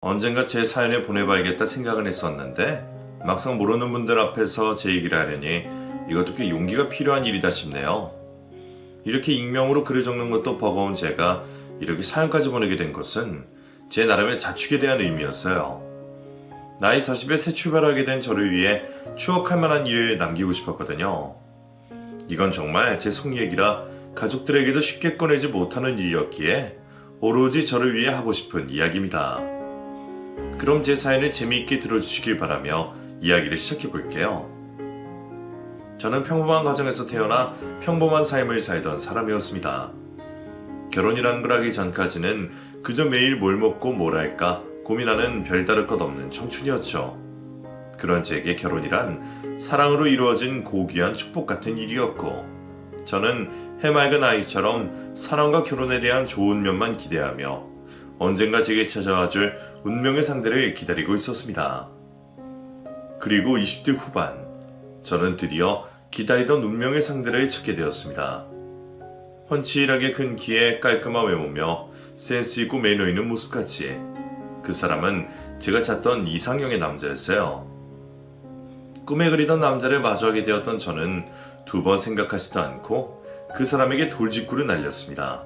언젠가 제 사연을 보내봐야겠다 생각은 했었는데 막상 모르는 분들 앞에서 제 얘기를 하려니 이것도 꽤 용기가 필요한 일이다 싶네요. 이렇게 익명으로 글을 적는 것도 버거운 제가 이렇게 사연까지 보내게 된 것은 제 나름의 자축에 대한 의미였어요. 나이 40에 새 출발하게 된 저를 위해 추억할 만한 일을 남기고 싶었거든요. 이건 정말 제 속 얘기라 가족들에게도 쉽게 꺼내지 못하는 일이었기에 오로지 저를 위해 하고 싶은 이야기입니다. 그럼 제 사연을 재미있게 들어주시길 바라며 이야기를 시작해 볼게요. 저는 평범한 가정에서 태어나 평범한 삶을 살던 사람이었습니다. 결혼이란 걸 하기 전까지는 그저 매일 뭘 먹고 뭘 할까 고민하는 별다를 것 없는 청춘이었죠. 그런 제게 결혼이란 사랑으로 이루어진 고귀한 축복 같은 일이었고, 저는 해맑은 아이처럼 사랑과 결혼에 대한 좋은 면만 기대하며 언젠가 제게 찾아와줄 운명의 상대를 기다리고 있었습니다. 그리고 20대 후반, 저는 드디어 기다리던 운명의 상대를 찾게 되었습니다. 훤칠하게 큰 키에 깔끔한 외모며 센스 있고 매너 있는 모습까지, 그 사람은 제가 찾던 이상형의 남자였어요. 꿈에 그리던 남자를 마주하게 되었던 저는 두 번 생각하지도 않고 그 사람에게 돌직구를 날렸습니다.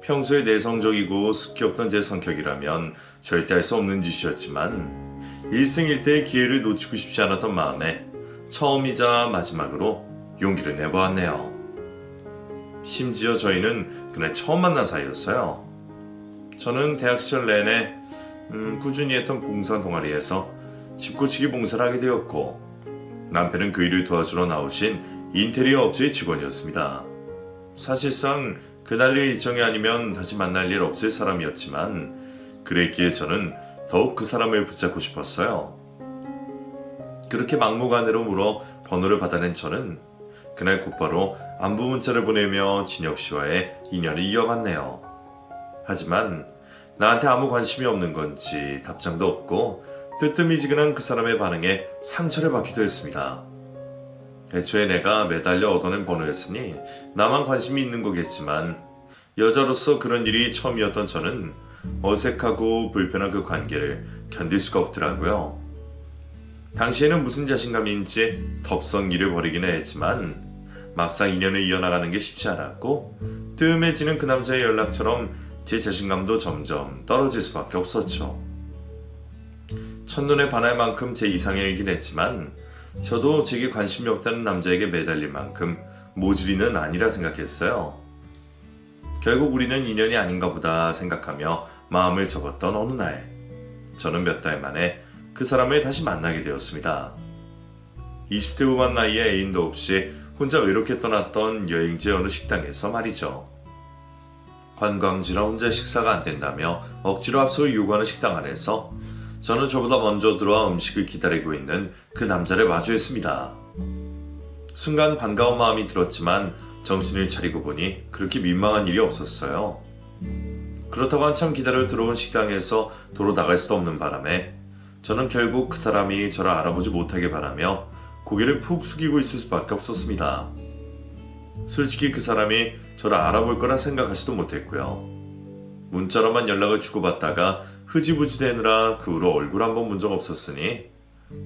평소에 내성적이고 습기 없던 제 성격이라면 절대 할 수 없는 짓이었지만 일생일대의 기회를 놓치고 싶지 않았던 마음에 처음이자 마지막으로 용기를 내보았네요. 심지어 저희는 그날 처음 만난 사이였어요. 저는 대학 시절 내내 꾸준히 했던 봉사 동아리에서 집고치기 봉사를 하게 되었고, 남편은 그 일을 도와주러 나오신 인테리어 업체의 직원이었습니다. 사실상 그날의 일정이 아니면 다시 만날 일 없을 사람이었지만 그랬기에 저는 더욱 그 사람을 붙잡고 싶었어요. 그렇게 막무가내로 물어 번호를 받아낸 저는 그날 곧바로 안부 문자를 보내며 진혁 씨와의 인연을 이어갔네요. 하지만 나한테 아무 관심이 없는 건지 답장도 없고 뜨뜻미지근한 그 사람의 반응에 상처를 받기도 했습니다. 애초에 내가 매달려 얻어낸 번호였으니 나만 관심이 있는 거겠지만 여자로서 그런 일이 처음이었던 저는 어색하고 불편한 그 관계를 견딜 수가 없더라고요. 당시에는 무슨 자신감인지 덥석이를 벌이기는 했지만 막상 인연을 이어나가는 게 쉽지 않았고, 뜸해지는 그 남자의 연락처럼 제 자신감도 점점 떨어질 수밖에 없었죠. 첫눈에 반할 만큼 제 이상형이긴 했지만 저도 제게 관심이 없다는 남자에게 매달릴 만큼 모질이는 아니라 생각했어요. 결국 우리는 인연이 아닌가 보다 생각하며 마음을 접었던 어느 날, 저는 몇 달 만에 그 사람을 다시 만나게 되었습니다. 20대 후반 나이에 애인도 없이 혼자 외롭게 떠났던 여행지 어느 식당에서 말이죠. 관광지라 혼자 식사가 안 된다며 억지로 합석을 요구하는 식당 안에서 저는 저보다 먼저 들어와 음식을 기다리고 있는 그 남자를 마주했습니다. 순간 반가운 마음이 들었지만 정신을 차리고 보니 그렇게 민망한 일이 없었어요. 그렇다고 한참 기다려 들어온 식당에서 도로 나갈 수도 없는 바람에 저는 결국 그 사람이 저를 알아보지 못하게 바라며 고개를 푹 숙이고 있을 수밖에 없었습니다. 솔직히 그 사람이 저를 알아볼 거라 생각하지도 못했고요. 문자로만 연락을 주고받다가 흐지부지 되느라 그 후로 얼굴 한번 본 적 없었으니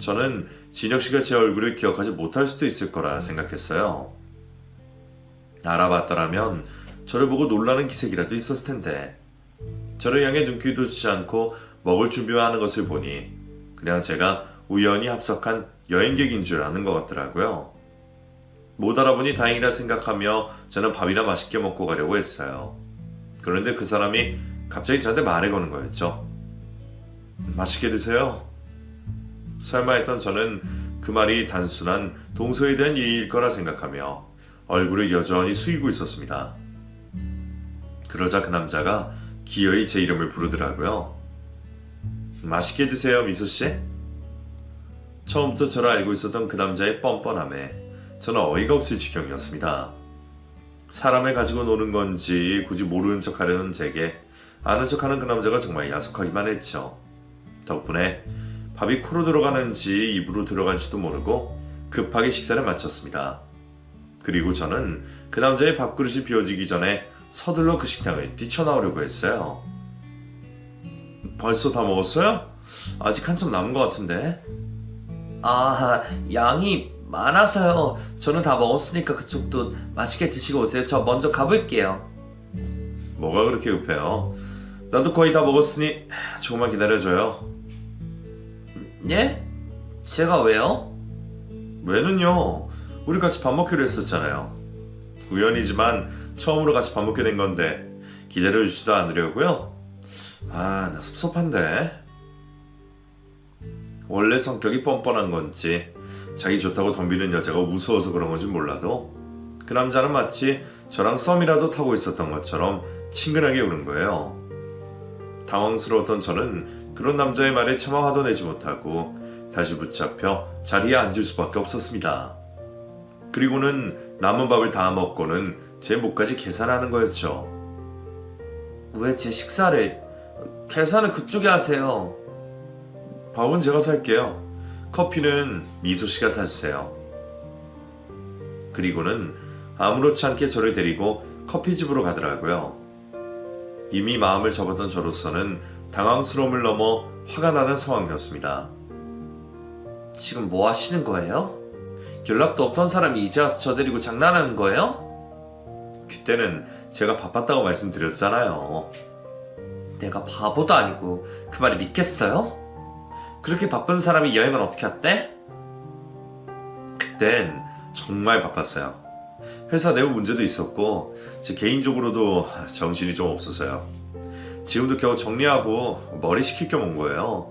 저는 진혁 씨가 제 얼굴을 기억하지 못할 수도 있을 거라 생각했어요. 알아봤더라면 저를 보고 놀라는 기색이라도 있었을 텐데, 저를 향해 눈길도 주지 않고 먹을 준비만 하는 것을 보니 그냥 제가 우연히 합석한 여행객인 줄 아는 것 같더라고요. 못 알아보니 다행이라 생각하며 저는 밥이나 맛있게 먹고 가려고 했어요. 그런데 그 사람이 갑자기 저한테 말을 거는 거였죠. 맛있게 드세요. 설마 했던 저는 그 말이 단순한 동서에 대한 예의일 거라 생각하며 얼굴을 여전히 숙이고 있었습니다. 그러자 그 남자가 기어이 제 이름을 부르더라고요. 맛있게 드세요, 미소씨. 처음부터 저를 알고 있었던 그 남자의 뻔뻔함에 저는 어이가 없을 지경이었습니다. 사람을 가지고 노는 건지 굳이 모르는 척 하려는 제게 아는 척하는 그 남자가 정말 야속하기만 했죠. 덕분에 밥이 코로 들어가는지 입으로 들어갈지도 모르고 급하게 식사를 마쳤습니다. 그리고 저는 그 남자의 밥그릇이 비워지기 전에 서둘러 그 식당을 뛰쳐나오려고 했어요. 벌써 다 먹었어요? 아직 한참 남은 것 같은데. 아, 양이 많아서요. 저는 다 먹었으니까 그쪽도 맛있게 드시고 오세요. 저 먼저 가볼게요. 뭐가 그렇게 급해요? 나도 거의 다 먹었으니 조금만 기다려줘요. 예? 제가 왜요? 왜는요? 우리 같이 밥 먹기로 했었잖아요. 우연이지만 처음으로 같이 밥 먹게 된 건데 기다려주지도 않으려고요? 아, 나 섭섭한데. 원래 성격이 뻔뻔한 건지 자기 좋다고 덤비는 여자가 무서워서 그런 건지 몰라도 그 남자는 마치 저랑 썸이라도 타고 있었던 것처럼 친근하게 우는 거예요. 당황스러웠던 저는 그런 남자의 말에 차마 화도 내지 못하고 다시 붙잡혀 자리에 앉을 수밖에 없었습니다. 그리고는 남은 밥을 다 먹고는 제 목까지 계산하는 거였죠. 왜 제 식사를 계산을 그쪽이 하세요? 밥은 제가 살게요. 커피는 미소 씨가 사주세요. 그리고는 아무렇지 않게 저를 데리고 커피집으로 가더라고요. 이미 마음을 접었던 저로서는 당황스러움을 넘어 화가 나는 상황이었습니다. 지금 뭐 하시는 거예요? 연락도 없던 사람이 이제 와서 저 데리고 장난하는 거예요? 그때는 제가 바빴다고 말씀드렸잖아요. 내가 바보도 아니고 그 말이 믿겠어요? 그렇게 바쁜 사람이 여행을 어떻게 왔대? 그땐 정말 바빴어요. 회사 내부 문제도 있었고 제 개인적으로도 정신이 좀 없어서요. 지금도 겨우 정리하고 머리 식힐 겸 온 거예요.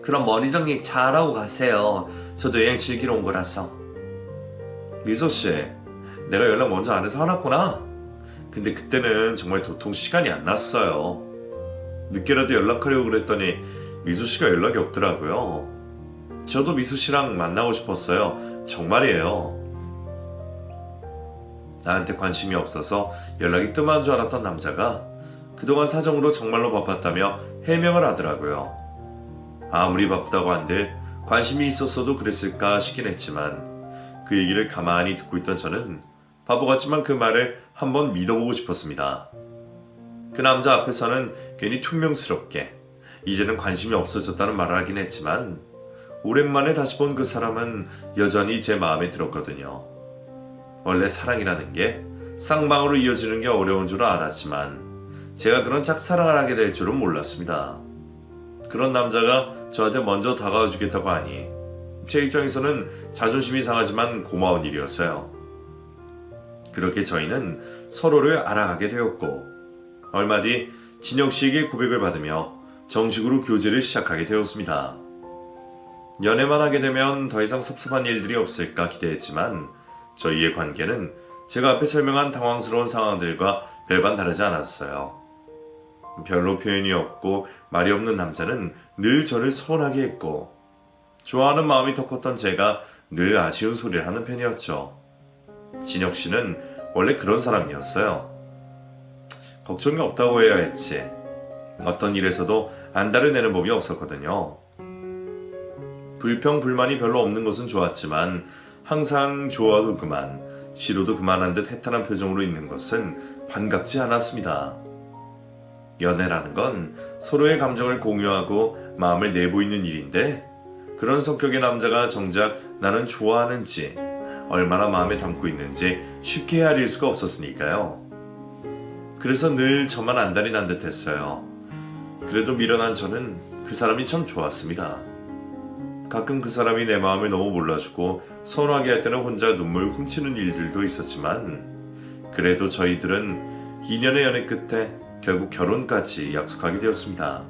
그럼 머리 정리 잘하고 가세요. 저도 여행 즐기러 온 거라서. 미소씨, 내가 연락 먼저 안 해서 화났구나. 근데 그때는 정말 도통 시간이 안 났어요. 늦게라도 연락하려고 그랬더니 미소씨가 연락이 없더라고요. 저도 미소씨랑 만나고 싶었어요. 정말이에요. 나한테 관심이 없어서 연락이 뜸한 줄 알았던 남자가 그동안 사정으로 정말로 바빴다며 해명을 하더라고요. 아무리 바쁘다고 한들 관심이 있었어도 그랬을까 싶긴 했지만 그 얘기를 가만히 듣고 있던 저는 바보 같지만 그 말을 한번 믿어보고 싶었습니다. 그 남자 앞에서는 괜히 퉁명스럽게 이제는 관심이 없어졌다는 말을 하긴 했지만 오랜만에 다시 본 그 사람은 여전히 제 마음에 들었거든요. 원래 사랑이라는 게 쌍방으로 이어지는 게 어려운 줄은 알았지만 제가 그런 짝사랑을 하게 될 줄은 몰랐습니다. 그런 남자가 저한테 먼저 다가와 주겠다고 하니 제 입장에서는 자존심이 상하지만 고마운 일이었어요. 그렇게 저희는 서로를 알아가게 되었고 얼마 뒤 진혁 씨에게 고백을 받으며 정식으로 교제를 시작하게 되었습니다. 연애만 하게 되면 더 이상 섭섭한 일들이 없을까 기대했지만 저희의 관계는 제가 앞에 설명한 당황스러운 상황들과 별반 다르지 않았어요. 별로 표현이 없고 말이 없는 남자는 늘 저를 서운하게 했고 좋아하는 마음이 더 컸던 제가 늘 아쉬운 소리를 하는 편이었죠. 진혁 씨는 원래 그런 사람이었어요. 걱정이 없다고 해야 했지. 어떤 일에서도 안달을 내는 법이 없었거든요. 불평 불만이 별로 없는 것은 좋았지만 항상 좋아도 그만, 싫어도 그만한 듯 해탈한 표정으로 있는 것은 반갑지 않았습니다. 연애라는 건 서로의 감정을 공유하고 마음을 내보이는 일인데 그런 성격의 남자가 정작 나는 좋아하는지 얼마나 마음에 담고 있는지 쉽게 헤아릴 수가 없었으니까요. 그래서 늘 저만 안달이 난 듯 했어요. 그래도 미련한 저는 그 사람이 참 좋았습니다. 가끔 그 사람이 내 마음을 너무 몰라주고 서운하게 할 때는 혼자 눈물 훔치는 일들도 있었지만 그래도 저희들은 2년의 연애 끝에 결국 결혼까지 약속하게 되었습니다.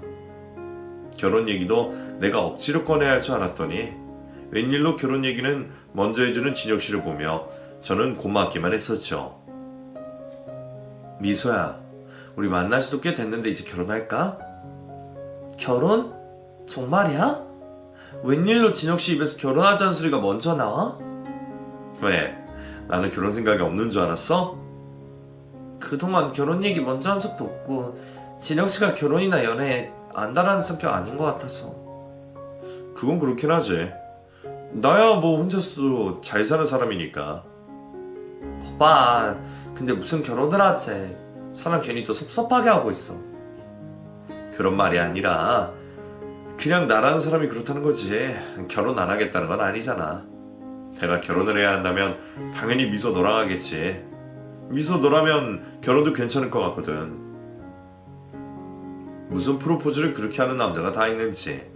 결혼 얘기도 내가 억지로 꺼내야 할 줄 알았더니 웬일로 결혼 얘기는 먼저 해주는 진혁 씨를 보며 저는 고맙기만 했었죠. 미소야, 우리 만난 지도 꽤 됐는데 이제 결혼할까? 결혼? 정말이야? 웬일로 진혁 씨 입에서 결혼하자는 소리가 먼저 나와? 왜? 나는 결혼 생각이 없는 줄 알았어? 그동안 결혼 얘기 먼저 한 적도 없고 진혁 씨가 결혼이나 연애에 안달하는 성격 아닌 것 같아서. 그건 그렇긴 하지. 나야 뭐 혼자서도 잘 사는 사람이니까. 거봐, 근데 무슨 결혼을 하지? 사람 괜히 또 섭섭하게 하고 있어. 그런 말이 아니라 그냥 나라는 사람이 그렇다는 거지. 결혼 안 하겠다는 건 아니잖아. 내가 결혼을 해야 한다면 당연히 미소 너랑 하겠지. 미소 너라면 결혼도 괜찮을 것 같거든. 무슨 프로포즈를 그렇게 하는 남자가 다 있는지.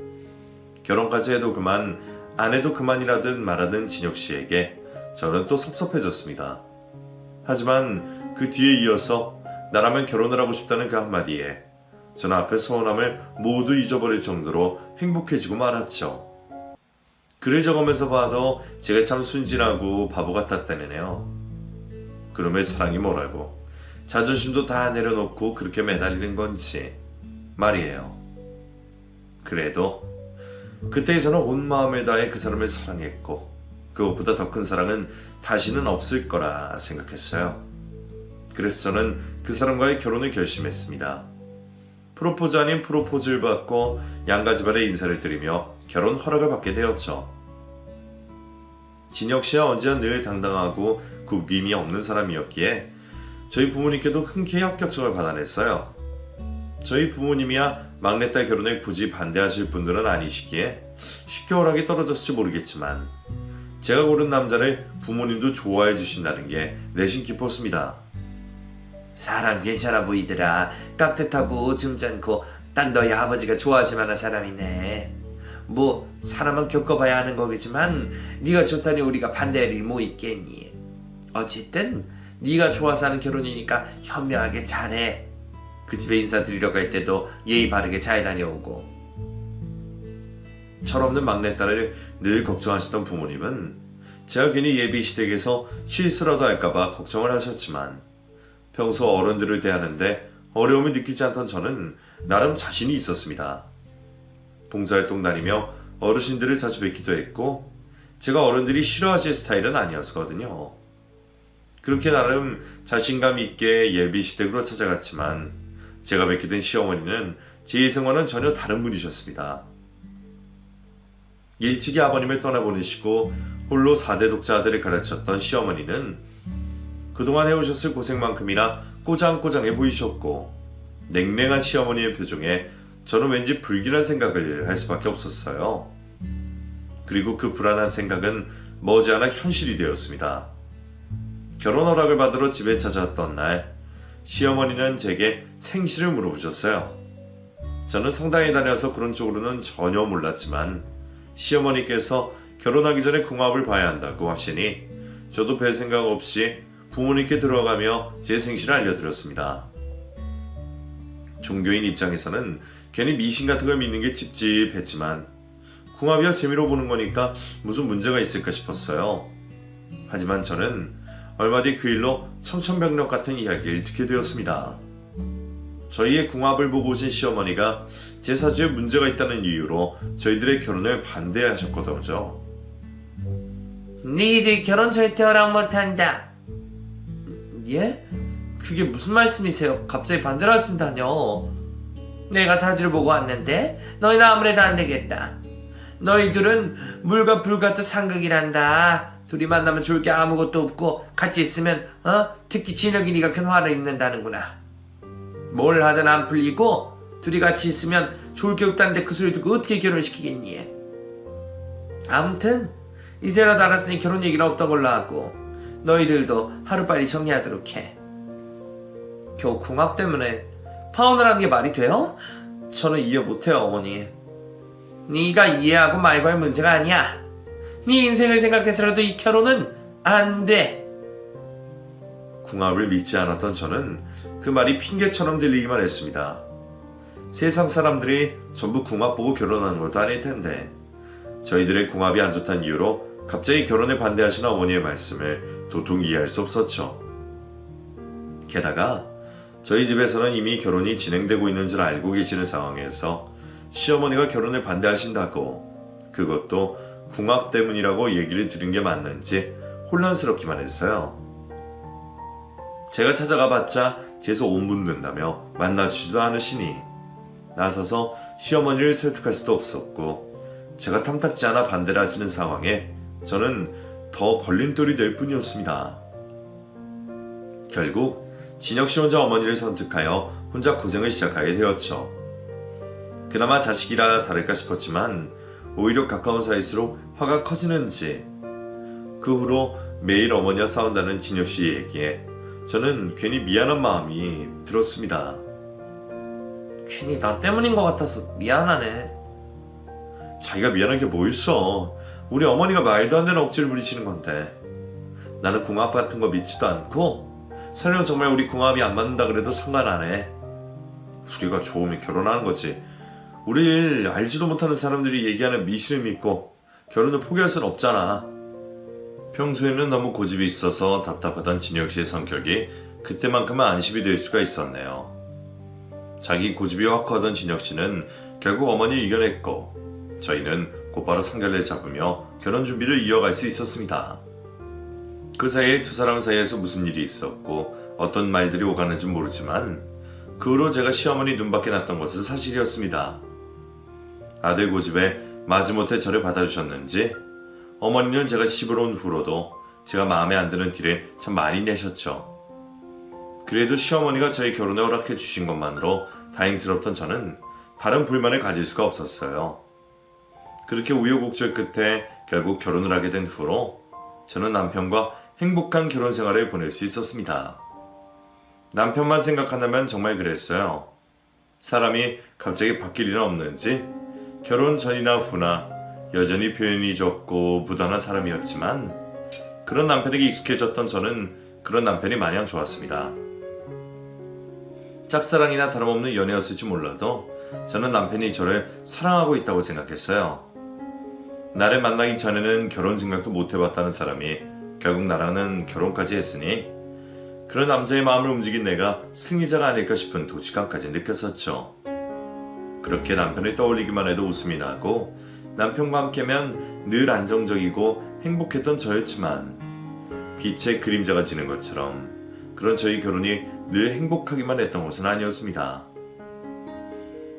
결혼까지 해도 그만, 안 해도 그만이라든 말하든 진혁씨에게 저는 또 섭섭해졌습니다. 하지만 그 뒤에 이어서 나라면 결혼을 하고 싶다는 그 한마디에 저는 앞에 서운함을 모두 잊어버릴 정도로 행복해지고 말았죠. 글을 적으면서 봐도 제가 참 순진하고 바보 같았다네요. 그놈의 사랑이 뭐라고, 자존심도 다 내려놓고 그렇게 매달리는 건지 말이에요. 그래도 그때 저는 온 마음을 다해 그 사람을 사랑했고 그것보다 더 큰 사랑은 다시는 없을 거라 생각했어요. 그래서 저는 그 사람과의 결혼을 결심했습니다. 프로포즈 아닌 프로포즈를 받고 양가집안에 인사를 드리며 결혼 허락을 받게 되었죠. 진혁씨와 언제나 늘 당당하고 굽김이 없는 사람이었기에 저희 부모님께도 흔쾌히 합격증을 받아냈어요. 저희 부모님이야 막내딸 결혼에 굳이 반대하실 분들은 아니시기에 쉽게 허락이 떨어졌을지 모르겠지만 제가 고른 남자를 부모님도 좋아해 주신다는 게 내심 기뻤습니다. 사람 괜찮아 보이더라. 깍듯하고 점잖고 딱 너희 아버지가 좋아하실 만한 사람이네. 뭐 사람은 겪어봐야 하는 거겠지만 네가 좋다니 우리가 반대할 일 뭐 있겠니. 어쨌든 네가 좋아서 하는 결혼이니까 현명하게 잘해. 그 집에 인사드리러 갈 때도 예의 바르게 잘 다녀오고. 철없는 막내딸을 늘 걱정하시던 부모님은 제가 괜히 예비시댁에서 실수라도 할까봐 걱정을 하셨지만 평소 어른들을 대하는데 어려움을 느끼지 않던 저는 나름 자신이 있었습니다. 봉사활동 다니며 어르신들을 자주 뵙기도 했고 제가 어른들이 싫어하실 스타일은 아니었거든요. 그렇게 나름 자신감 있게 예비시댁으로 찾아갔지만 제가 뵙게 된 시어머니는 제 예상과는 전혀 다른 분이셨습니다. 일찍이 아버님을 떠나보내시고 홀로 4대 독자 아들을 가르쳤던 시어머니는 그동안 해오셨을 고생만큼이나 꼬장꼬장해 보이셨고 냉랭한 시어머니의 표정에 저는 왠지 불길한 생각을 할 수밖에 없었어요. 그리고 그 불안한 생각은 머지않아 현실이 되었습니다. 결혼 허락을 받으러 집에 찾아왔던 날 시어머니는 제게 생시를 물어보셨어요. 저는 성당에 다녀서 그런 쪽으로는 전혀 몰랐지만 시어머니께서 결혼하기 전에 궁합을 봐야 한다고 하시니 저도 별 생각 없이 부모님께 들어가며 제 생시를 알려드렸습니다. 종교인 입장에서는 괜히 미신 같은 걸 믿는 게 찝찝했지만 궁합이야 재미로 보는 거니까 무슨 문제가 있을까 싶었어요. 하지만 저는 얼마 뒤 그 일로 청천벽력 같은 이야기를 듣게 되었습니다. 저희의 궁합을 보고 오신 시어머니가 제 사주에 문제가 있다는 이유로 저희들의 결혼을 반대하셨거든요. 니들 결혼 절대 허락 못한다. 예? 그게 무슨 말씀이세요? 갑자기 반대를 하신다뇨. 내가 사주를 보고 왔는데 너희는 아무래도 안 되겠다. 너희들은 물과 불 같은 상극이란다. 둘이 만나면 좋을 게 아무것도 없고 같이 있으면 특히 진혁이 니가 큰 화를 입는다는구나. 뭘 하든 안 풀리고 둘이 같이 있으면 좋을 게 없다는데 그 소리 듣고 어떻게 결혼시키겠니? 아무튼 이제라도 알았으니 결혼 얘기는 없던 걸로 하고 너희들도 하루빨리 정리하도록 해. 겨우 궁합 때문에 파혼을 하는 게 말이 돼요? 저는 이해 못해요, 어머니. 네가 이해하고 말고 할 문제가 아니야. 네 인생을 생각해서라도 이 결혼은 안 돼. 궁합을 믿지 않았던 저는 그 말이 핑계처럼 들리기만 했습니다. 세상 사람들이 전부 궁합 보고 결혼하는 것도 아닐 텐데 저희들의 궁합이 안 좋다는 이유로 갑자기 결혼에 반대하시는 어머니의 말씀을 도통 이해할 수 없었죠. 게다가 저희 집에서는 이미 결혼이 진행되고 있는 줄 알고 계시는 상황에서 시어머니가 결혼을 반대하신다고, 그것도 궁합 때문이라고 얘기를 들은 게 맞는지 혼란스럽기만 했어요. 제가 찾아가 봤자 재수 온 묻는다며 만나주지도 않으시니 나서서 시어머니를 설득할 수도 없었고 제가 탐탁지 않아 반대를 하시는 상황에 저는 더 걸림돌이 될 뿐이었습니다. 결국 진혁씨 혼자 어머니를 선택하여 혼자 고생을 시작하게 되었죠. 그나마 자식이라 다를까 싶었지만 오히려 가까운 사이일수록 화가 커지는지 그 후로 매일 어머니와 싸운다는 진혁 씨의 얘기에 저는 괜히 미안한 마음이 들었습니다. 괜히 나 때문인 것 같아서 미안하네. 자기가 미안한 게 뭐 있어. 우리 어머니가 말도 안 되는 억지를 부리시는 건데. 나는 궁합 같은 거 믿지도 않고 설령 정말 우리 궁합이 안 맞는다 그래도 상관 안 해. 우리가 좋으면 결혼하는 거지. 우릴 알지도 못하는 사람들이 얘기하는 미신을 믿고 결혼을 포기할 순 없잖아. 평소에는 너무 고집이 있어서 답답하던 진혁 씨의 성격이 그때만큼은 안심이 될 수가 있었네요. 자기 고집이 확고하던 진혁 씨는 결국 어머니를 이겨냈고 저희는 곧바로 상견례를 잡으며 결혼 준비를 이어갈 수 있었습니다. 그 사이에 두 사람 사이에서 무슨 일이 있었고 어떤 말들이 오가는지 모르지만 그 후로 제가 시어머니 눈밖에 났던 것은 사실이었습니다. 아들 고집에 마지못해 저를 받아주셨는지 어머니는 제가 집으로 온 후로도 제가 마음에 안 드는 티를 참 많이 내셨죠. 그래도 시어머니가 저희 결혼에 허락해 주신 것만으로 다행스럽던 저는 다른 불만을 가질 수가 없었어요. 그렇게 우여곡절 끝에 결국 결혼을 하게 된 후로 저는 남편과 행복한 결혼 생활을 보낼 수 있었습니다. 남편만 생각한다면 정말 그랬어요. 사람이 갑자기 바뀔 일은 없는지 결혼 전이나 후나 여전히 표현이 적고 무던한 사람이었지만 그런 남편에게 익숙해졌던 저는 그런 남편이 마냥 좋았습니다. 짝사랑이나 다름없는 연애였을지 몰라도 저는 남편이 저를 사랑하고 있다고 생각했어요. 나를 만나기 전에는 결혼 생각도 못 해봤다는 사람이 결국 나랑은 결혼까지 했으니 그런 남자의 마음을 움직인 내가 승리자가 아닐까 싶은 도취감까지 느꼈었죠. 그렇게 남편을 떠올리기만 해도 웃음이 나고 남편과 함께면 늘 안정적이고 행복했던 저였지만 빛의 그림자가 지는 것처럼 그런 저희 결혼이 늘 행복하기만 했던 것은 아니었습니다.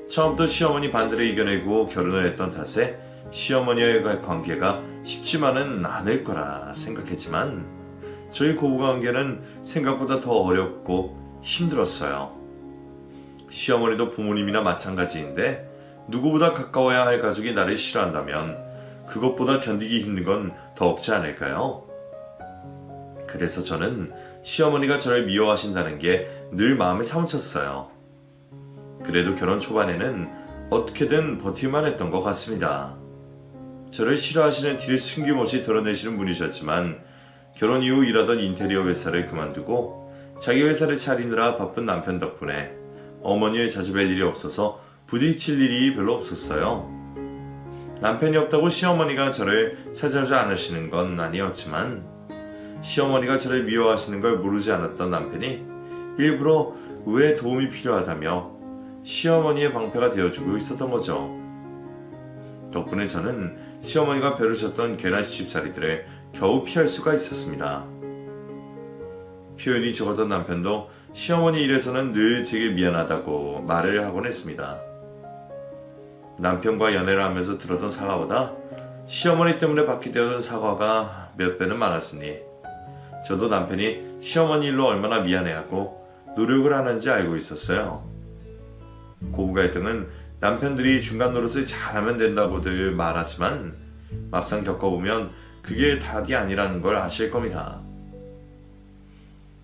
처음부터 시어머니 반대를 이겨내고 결혼을 했던 탓에 시어머니와의 관계가 쉽지만은 않을 거라 생각했지만 저희 고부관계는 생각보다 더 어렵고 힘들었어요. 시어머니도 부모님이나 마찬가지인데 누구보다 가까워야 할 가족이 나를 싫어한다면 그것보다 견디기 힘든 건 더 없지 않을까요? 그래서 저는 시어머니가 저를 미워하신다는 게 늘 마음에 사무쳤어요. 그래도 결혼 초반에는 어떻게든 버틸만 했던 것 같습니다. 저를 싫어하시는 티를 숨김없이 드러내시는 분이셨지만 결혼 이후 일하던 인테리어 회사를 그만두고 자기 회사를 차리느라 바쁜 남편 덕분에 어머니를 자주 뵐 일이 없어서 부딪힐 일이 별로 없었어요. 남편이 없다고 시어머니가 저를 찾아오지 않으시는 건 아니었지만 시어머니가 저를 미워하시는 걸 모르지 않았던 남편이 일부러 왜 도움이 필요하다며 시어머니의 방패가 되어주고 있었던 거죠. 덕분에 저는 시어머니가 벼르셨던 괜한 시집살이들을 겨우 피할 수가 있었습니다. 표현이 적었던 남편도 시어머니 일에서는 늘 제게 미안하다고 말을 하곤 했습니다. 남편과 연애를 하면서 들었던 사과보다 시어머니 때문에 받게 되었던 사과가 몇 배는 많았으니 저도 남편이 시어머니 일로 얼마나 미안해하고 노력을 하는지 알고 있었어요. 고부 갈등은 남편들이 중간 노릇을 잘하면 된다고들 말하지만 막상 겪어보면 그게 답이 아니라는 걸 아실 겁니다.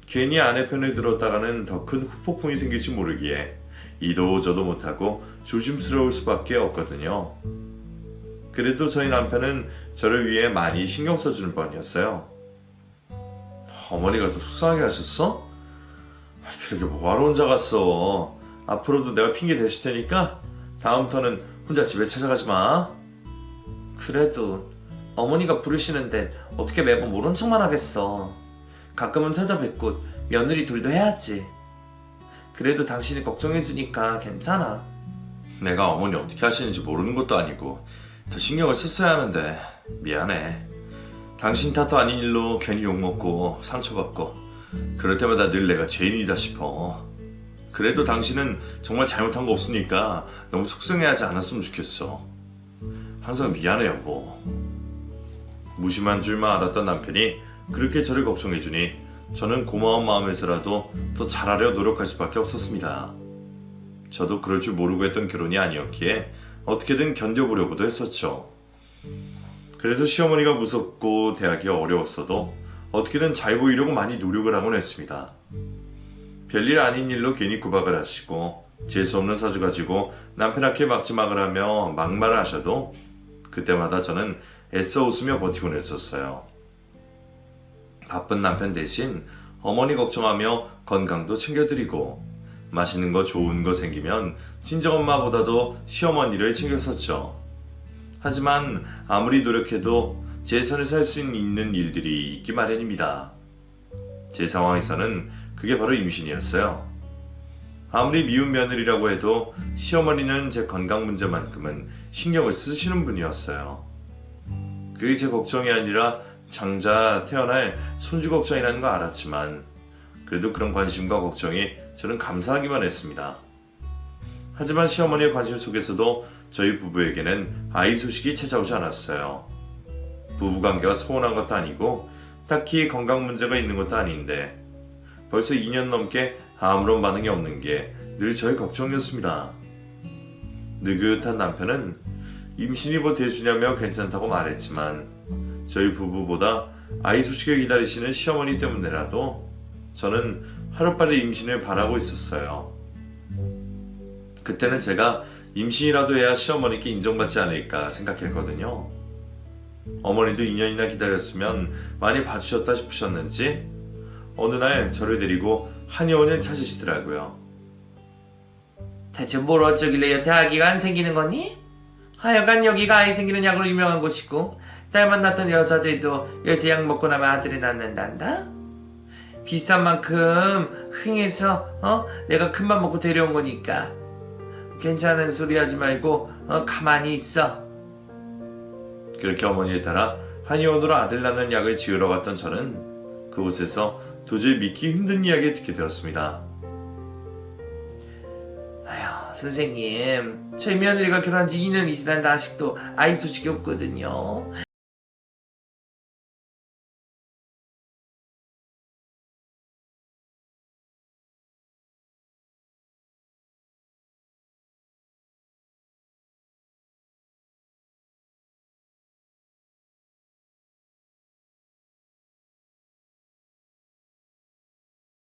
괜히 아내 편을 들었다가는 더 큰 후폭풍이 생길지 모르기에 이도 저도 못하고 조심스러울 수밖에 없거든요. 그래도 저희 남편은 저를 위해 많이 신경 써주는 편이었어요. 어머니가 더 속상하게 하셨어? 그렇게 뭐하러 혼자 갔어. 앞으로도 내가 핑계 대실 테니까 다음부터는 혼자 집에 찾아가지 마. 그래도 어머니가 부르시는데 어떻게 매번 모른 척만 하겠어. 가끔은 찾아뵙고 며느리 둘도 해야지. 그래도 당신이 걱정해주니까 괜찮아. 내가 어머니 어떻게 하시는지 모르는 것도 아니고 더 신경을 썼어야 하는데 미안해. 당신 탓도 아닌 일로 괜히 욕먹고 상처받고 그럴 때마다 늘 내가 죄인이다 싶어. 그래도 당신은 정말 잘못한 거 없으니까 너무 속상해하지 않았으면 좋겠어. 항상 미안해 여보. 무심한 줄만 알았던 남편이 그렇게 저를 걱정해주니 저는 고마운 마음에서라도 더 잘하려 노력할 수밖에 없었습니다. 저도 그럴 줄 모르고 했던 결혼이 아니었기에 어떻게든 견뎌보려고도 했었죠. 그래서 시어머니가 무섭고 대하기 어려웠어도 어떻게든 잘 보이려고 많이 노력을 하곤 했습니다. 별일 아닌 일로 괜히 구박을 하시고 재수없는 사주 가지고 남편 앞에 막지막을 하며 막말을 하셔도 그때마다 저는 애써 웃으며 버티곤 했었어요. 바쁜 남편 대신 어머니 걱정하며 건강도 챙겨드리고 맛있는 거 좋은 거 생기면 친정엄마보다도 시어머니를 챙겼었죠. 하지만 아무리 노력해도 제 선을 살 수 있는 일들이 있기 마련입니다. 제 상황에서는 그게 바로 임신이었어요. 아무리 미운 며느리라고 해도 시어머니는 제 건강 문제만큼은 신경을 쓰시는 분이었어요. 그게 제 걱정이 아니라 장자 태어날 손주 걱정이라는 거 알았지만 그래도 그런 관심과 걱정이 저는 감사하기만 했습니다. 하지만 시어머니의 관심 속에서도 저희 부부에게는 아이 소식이 찾아오지 않았어요. 부부관계가 소원한 것도 아니고 딱히 건강 문제가 있는 것도 아닌데 벌써 2년 넘게 아무런 반응이 없는 게 늘 저의 걱정이었습니다. 느긋한 남편은 임신이 뭐 대수냐며 괜찮다고 말했지만 저희 부부보다 아이 소식을 기다리시는 시어머니 때문에라도 저는 하루빨리 임신을 바라고 있었어요. 그때는 제가 임신이라도 해야 시어머니께 인정받지 않을까 생각했거든요. 어머니도 2년이나 기다렸으면 많이 봐주셨다 싶으셨는지 어느 날 저를 데리고 한의원을 찾으시더라고요. 대체 뭘 어쩌길래 여태 아기가 안 생기는 거니? 하여간 여기가 아이 생기는 약으로 유명한 곳이고 딸 만났던 여자들도 요새 약 먹고 나면 아들이 낳는단다? 비싼 만큼 흥해서 내가 큰맘 먹고 데려온 거니까 괜찮은 소리 하지 말고 가만히 있어. 그렇게 어머니에 따라 한의원으로 아들 낳는 약을 지으러 갔던 저는 그곳에서 도저히 믿기 힘든 이야기를 듣게 되었습니다. 아휴, 선생님, 저희 며느리가 결혼한 지 2년이 지났는데 아직도 아이 소식이 없거든요.